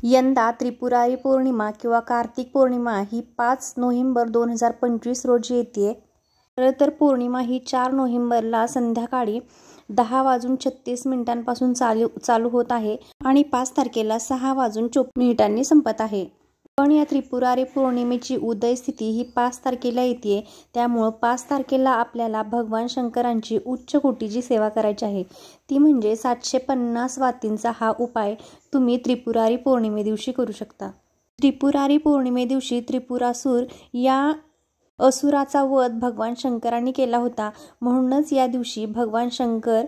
यंदा त्रिपुरारी पौर्णिमा किंवा कार्तिक पौर्णिमा ही 5 नोव्हेंबर 2025 रोजी येते. तर पौर्णिमा ही 4 नोव्हेंबरला संध्याकाळी 10:36 चालू होत आहे आणि 5 तारखेला 6:24 संपत आहे. पण या त्रिपुरारी पौर्णिमेची उदय स्थिती ही 5 तारखेला येते. त्यामुळे 5 तारखेला आपल्याला भगवान शंकरांची उच्च कोटीची सेवा करायची आहे. ती म्हणजे 750 वातींचा हा उपाय तुम्ही त्रिपुरारी पौर्णिमे दिवशी करू शकता. त्रिपुरारी पौर्णिमे दिवशी त्रिपुरासूर या असुराचा वध भगवान शंकरांनी केला होता. म्हणूनच या दिवशी भगवान शंकर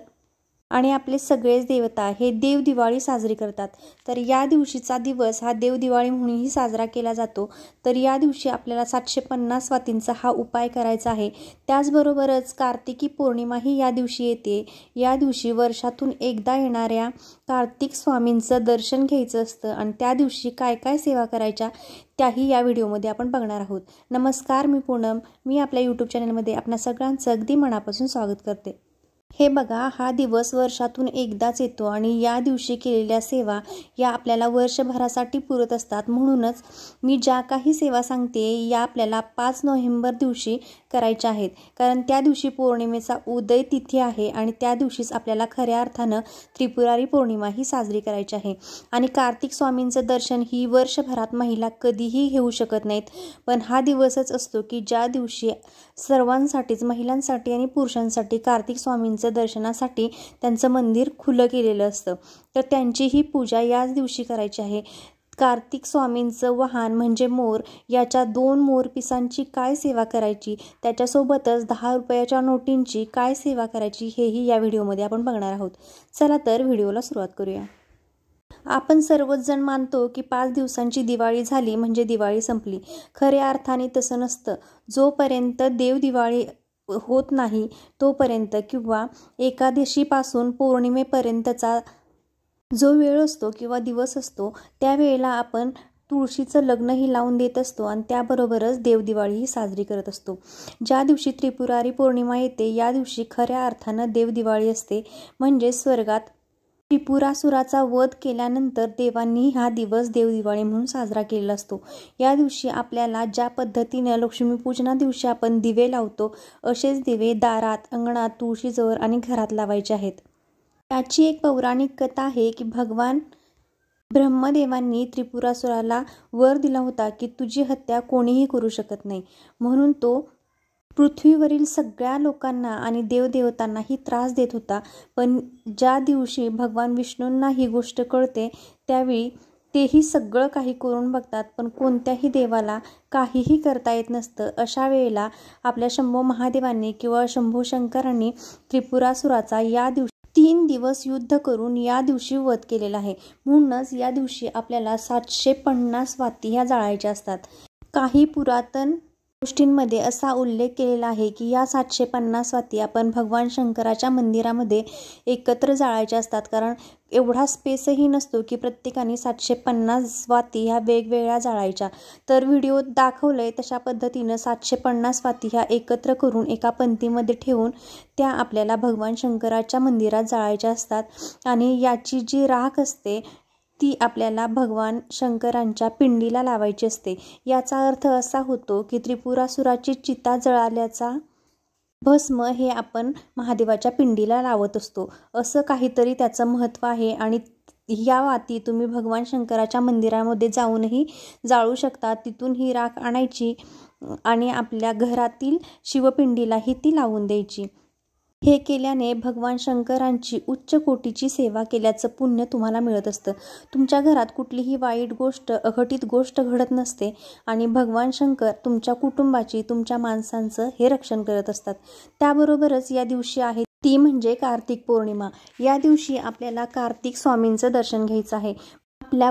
आणि आपले सगळेच देवता हे देव दिवाळी साजरी करतात. तर या दिवशीचा दिवस हा देव दिवाळी म्हणूनही साजरा केला जातो. तर या दिवशी आपल्याला 750 वातींचा हा उपाय करायचा आहे. त्याचबरोबरच कार्तिकी पौर्णिमाही या दिवशी येते. या दिवशी वर्षातून एकदा येणाऱ्या कार्तिक स्वामींचं दर्शन घ्यायचं असतं आणि त्या दिवशी काय काय सेवा करायच्या त्याही या व्हिडिओमध्ये आपण बघणार आहोत. नमस्कार, मी पूनम. मी आपल्या यूट्यूब चॅनलमध्ये आपणा सगळ्यांचं अगदी मनापासून स्वागत करते. हे बघा, हा दिवस वर्षातून एकदाच येतो आणि या दिवशी केलेल्या सेवा या आपल्याला वर्षभरासाठी पुरत असतात. म्हणूनच मी ज्या काही सेवा सांगते या आपल्याला 5 नोव्हेंबर दिवशी करायच्या आहेत. कारण त्या दिवशी पौर्णिमेचा उदय तिथी आहे आणि त्या दिवशीच आपल्याला खऱ्या अर्थानं त्रिपुरारी पौर्णिमा ही साजरी करायची आहे. आणि कार्तिक स्वामींचं दर्शन ही वर्षभरात महिला कधीही घेऊ शकत नाहीत. पण हा दिवसच असतो की ज्या दिवशी सर्वांसाठीच, महिलांसाठी आणि पुरुषांसाठी कार्तिक स्वामींचं दर्शनासाठी त्यांचं मंदिर खुलं केलेलं असतं. तर त्यांची ही पूजा याच दिवशी करायची आहे. कार्तिक स्वामींचं वाहन म्हणजे मोर, याच्या 2 मोरपिसांची काय सेवा करायची, त्याच्यासोबतच 10 रुपयाच्या नोटींची काय सेवा करायची हेही या व्हिडिओमध्ये आपण बघणार आहोत. चला तर व्हिडिओला सुरुवात करूया. आपण सर्वच जण मानतो की 5 दिवसांची दिवाळी झाली म्हणजे दिवाळी संपली. खऱ्या अर्थाने तसं नसतं. जोपर्यंत देव दिवाळी होत नाही तोपर्यंत किंवा एकादशीपासून पौर्णिमेपर्यंतचा जो वेळ असतो किंवा दिवस असतो त्यावेळेला आपण तुळशीचं लग्नही लावून देत असतो आणि त्याबरोबरच देवदिवाळीही साजरी करत असतो. ज्या दिवशी त्रिपुरारी पौर्णिमा येते या दिवशी खऱ्या अर्थानं देवदिवाळी असते. म्हणजे स्वर्गात त्रिपुरासुराचा वध केल्यानंतर देवांनी हा दिवस देवदिवाळी म्हणून साजरा केलेला असतो. या दिवशी आपल्याला ज्या पद्धतीनं लक्ष्मीपूजना दिवशी आपण दिवे लावतो असेच दिवे दारात, अंगणात, तुळशीजवळ आणि घरात लावायचे आहेत. याची एक पौराणिक कथा आहे की भगवान ब्रह्मदेवांनी त्रिपुरासुराला वर दिला होता की तुझी हत्या कोणीही करू शकत नाही. म्हणून तो पृथ्वीवरील सगळ्या लोकांना आणि देवदेवतांनाही त्रास देत होता. पण ज्या दिवशी भगवान विष्णूंना ही गोष्ट कळते त्यावेळी तेही सगळं काही करून बघतात पण कोणत्याही देवाला काहीही करता येत नसतं. अशा वेळेला आपल्या शंभो महादेवांनी किंवा शंभो शंकरांनी त्रिपुरासुराचा या दिवशी 3 दिवस युद्ध करून या दिवशी वध केलेला आहे. म्हणूनच या दिवशी आपल्याला 750 वाती ह्या जाळायच्या असतात. काही पुरातन गोष्टींमध्ये असा उल्लेख केलेला आहे की या 750 वाती आपण भगवान शंकराच्या मंदिरामध्ये एकत्र जाळायच्या असतात. कारण एवढा स्पेसही नसतो की प्रत्येकाने 750 वाती ह्या वेगवेगळ्या जाळायच्या. तर व्हिडिओत दाखवलंय तशा पद्धतीनं 750 वाती ह्या एकत्र करून एका पंक्तीमध्ये ठेवून त्या आपल्याला भगवान शंकराच्या मंदिरात जाळायच्या असतात. आणि याची जी राख असते ती आपल्याला भगवान शंकरांच्या पिंडीला लावायची असते. याचा अर्थ असा होतो की त्रिपुरासुराची चिता जळाल्याचा भस्म हे आपण महादेवाच्या पिंडीला लावत असतो. असं काहीतरी त्याचं महत्त्व आहे. आणि या वाती तुम्ही भगवान शंकराच्या मंदिरामध्ये जाऊनही जाळू शकता. तिथून ही राख आणायची आणि आपल्या घरातील शिवपिंडीलाही ती लावून द्यायची. हे केल्याने भगवान शंकरांची उच्च कोटीची सेवा केल्याचं पुण्य तुम्हाला मिळत असतं. तुमच्या घरात कुठलीही वाईट गोष्ट, अघटित गोष्ट घडत नसते आणि भगवान शंकर तुमच्या कुटुंबाची, तुमच्या माणसांचं हे रक्षण करत असतात. त्याबरोबरच या दिवशी आहे ती म्हणजे कार्तिक पौर्णिमा. या दिवशी आपल्याला कार्तिक स्वामींचं दर्शन घ्यायचं आहे. आपल्या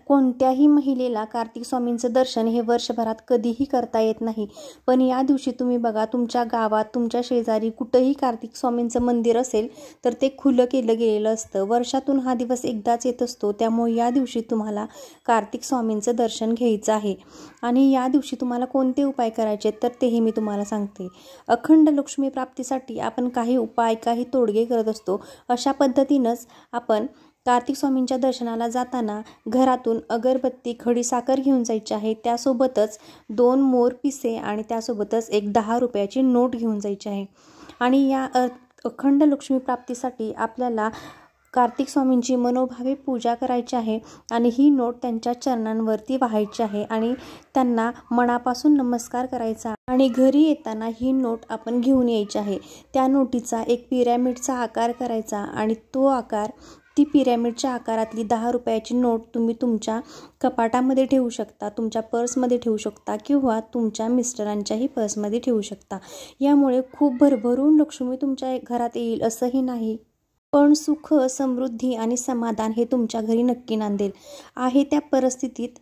कोणत्याही महिलेला कार्तिक स्वामींचं दर्शन हे वर्षभरात कधीही करता येत नाही. पण या दिवशी तुम्ही बघा, तुमच्या गावात, तुमच्या शेजारी कुठंही कार्तिक स्वामींचं मंदिर असेल तर ते खुलं केलं गेलेलं असतं. वर्षातून हा दिवस एकदाच येत असतो. त्यामुळे या दिवशी तुम्हाला कार्तिक स्वामींचं दर्शन घ्यायचं आहे. आणि या दिवशी तुम्हाला कोणते उपाय करायचे तर तेही मी तुम्हाला सांगते. अखंड लक्ष्मी प्राप्तीसाठी आपण काही उपाय, काही तोडगे करत असतो. अशा पद्धतीनंच आपण कार्तिक स्वामींच्या दर्शनाला जाताना घरातून अगरबत्ती, खडीसाखर घेऊन जायची आहे. त्यासोबतच 2 मोर पिसे आणि त्यासोबतच एक 10 रुपयाची नोट घेऊन जायची आहे. आणि या अखंड लक्ष्मी प्राप्तीसाठी आपल्याला कार्तिक स्वामींची मनोभावे पूजा करायची आहे आणि ही नोट त्यांच्या चरणांवरती वाहायची आहे आणि त्यांना मनापासून नमस्कार करायचा आणि घरी येताना ही नोट आपण घेऊन यायची आहे. त्या नोटीचा एक पिरॅमिडचा आकार करायचा आणि तो आकार, ती पिरॅमिडच्या आकारातली 10 रुपयाची नोट तुम्ही तुमच्या कपाटामध्ये ठेवू शकता, तुमच्या पर्समध्ये ठेवू शकता किंवा तुमच्या मिस्टरांच्याही पर्समध्ये ठेवू शकता. यामुळे खूप भरभरून लक्ष्मी तुमच्या घरात येईल असंही नाही, पण सुख, समृद्धी आणि समाधान हे तुमच्या घरी नक्की नांदेल. आहे त्या परिस्थितीत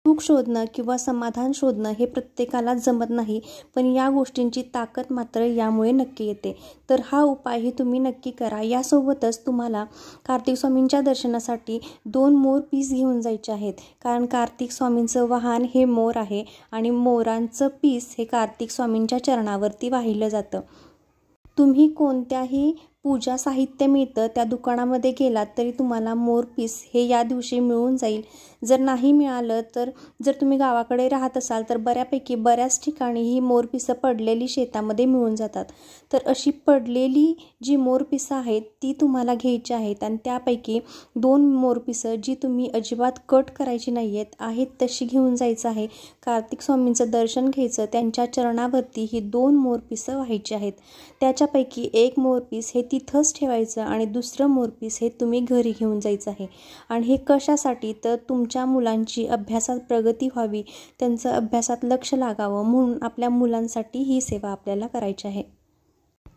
सुख शोधणं किंवा समाधान शोधणं हे प्रत्येकाला जमत नाही, पण या गोष्टींची ताकद मात्र यामुळे नक्की येते. तर हा उपायही तुम्ही नक्की करा. यासोबतच तुम्हाला कार्तिक स्वामींच्या दर्शनासाठी 2 मोर पीस घेऊन जायचे आहेत, कारण कार्तिक स्वामींचं वाहन हे मोर आहे आणि मोरांचं पीस हे कार्तिक स्वामींच्या चरणावरती वाहिलं जातं. तुम्ही कोणत्याही पूजा साहित्य मिळतं त्या दुकानामध्ये गेलात तरी तुम्हाला मोरपीस हे या दिवशी मिळून जाईल. जर नाही मिळालं तर जर तुम्ही गावाकडे राहत असाल तर बऱ्याच ठिकाणी ही मोरपिसं पडलेली शेतामध्ये मिळून जातात. तर अशी पडलेली जी मोरपिसं आहेत ती तुम्हाला घ्यायची आहेत आणि त्यापैकी 2 मोरपिसं जी तुम्ही अजिबात कट करायची नाही आहेत तशी घेऊन जायचं आहे. कार्तिक स्वामींचं दर्शन घ्यायचं, त्यांच्या चरणावरती ही 2 मोरपिसं व्हायची आहेत. त्याच्यापैकी एक मोरपीस हे तिथंच ठेवायचं आणि दुसरं मोरपीस हे तुम्ही घरी घेऊन जायचं आहे. आणि हे कशासाठी, तर तुमच्या मुलांची अभ्यासात प्रगती व्हावी, त्यांचं अभ्यासात लक्ष लागावं म्हणून आपल्या मुलांसाठी ही सेवा आपल्याला करायची आहे.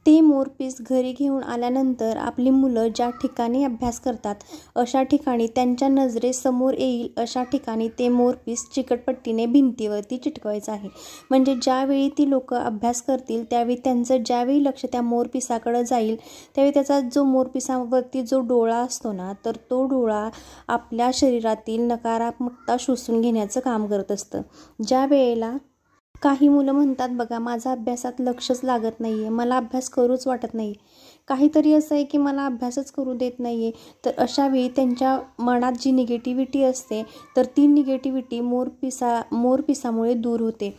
ते मोरपीस घरी घेऊन आल्यानंतर आपली मुलं ज्या ठिकाणी अभ्यास करतात अशा ठिकाणी, त्यांच्या नजरेसमोर येईल अशा ठिकाणी ते मोरपीस चिकटपट्टीने भिंतीवरती चिटकवायचं आहे. म्हणजे ज्यावेळी ती लोक अभ्यास करतील त्यावेळी त्यांचं ज्यावेळी लक्ष त्या मोरपिसाकडे जाईल त्यावेळी त्याचा जो मोरपिसावरती जो डोळा असतो ना, तर तो डोळा आपल्या शरीरातील नकारात्मकता शोषून घेण्याचं काम करत असतं. ज्या वेळेला काही मुलं म्हणतात बघा, माझा अभ्यासात लक्षच लागत नाही आहे, मला अभ्यास करूच वाटत नाही, काहीतरी असं आहे की मला अभ्यासच करू देत नाही आहे, तर अशावेळी त्यांच्या मनात जी निगेटिव्हिटी असते तर ती निगेटिव्हिटी मोरपिसामुळे दूर होते.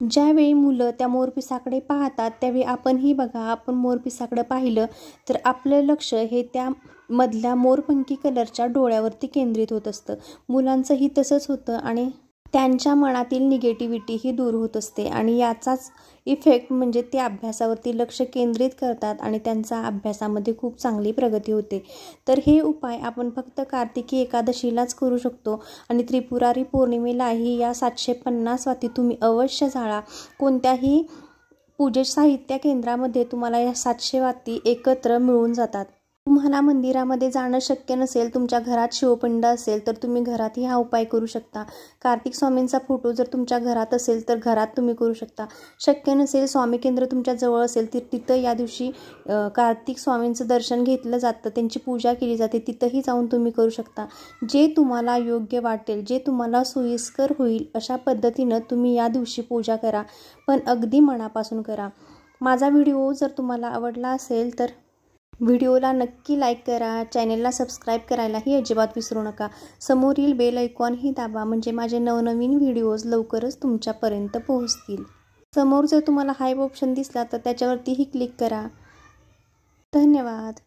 ज्यावेळी मुलं त्या मोरपिसाकडे पाहतात त्यावेळी आपणही बघा, आपण मोरपिसाकडे पाहिलं तर आपलं लक्ष हे त्या मधल्या मोरपंखी कलरच्या डोळ्यावरती केंद्रित होत असतं. मुलांचंही तसंच होतं आणि त्यांच्या मनातील निगेटिव्हिटी ही दूर होत असते आणि याचाच इफेक्ट म्हणजे ते अभ्यासावरती लक्ष केंद्रित करतात आणि त्यांचा अभ्यासामध्ये खूप चांगली प्रगती होते. तर हे उपाय आपण फक्त कार्तिकी एकादशीलाच करू शकतो आणि त्रिपुरारी पौर्णिमेलाही या 750 वाती तुम्ही अवश्य जाळा. कोणत्याही पूजे साहित्य केंद्रामध्ये तुम्हाला या 700 वाती एकत्र मिळून जातात. तुम्हाला मंदिरामध्ये जाणं शक्य नसेल, तुमच्या घरात शिवपिंड असेल तर तुम्ही घरातही हा उपाय करू शकता. कार्तिक स्वामींचा फोटो जर तुमच्या घरात असेल तर घरात तुम्ही करू शकता. शक्य नसेल, स्वामी केंद्र तुमच्या जवळ असेल तर तिथं या दिवशी कार्तिक स्वामींचं दर्शन घेतलं जातं, त्यांची पूजा केली जाते, तिथंही जाऊन तुम्ही करू शकता. जे तुम्हाला योग्य वाटेल, जे तुम्हाला सोयीस्कर होईल अशा पद्धतीनं तुम्ही या दिवशी पूजा करा, पण अगदी मनापासून करा. माझा व्हिडिओ जर तुम्हाला आवडला असेल तर व्हिडिओला नक्की लाईक करा, चॅनेलला सबस्क्राईब करायलाही अजिबात विसरू नका. समोरील बेल आयकॉनही दाबा म्हणजे माझे नवनवीन व्हिडिओज लवकरच तुमच्यापर्यंत पोहोचतील. समोर जर तुम्हाला हाय ऑप्शन दिसला तर त्याच्यावरतीही क्लिक करा. धन्यवाद.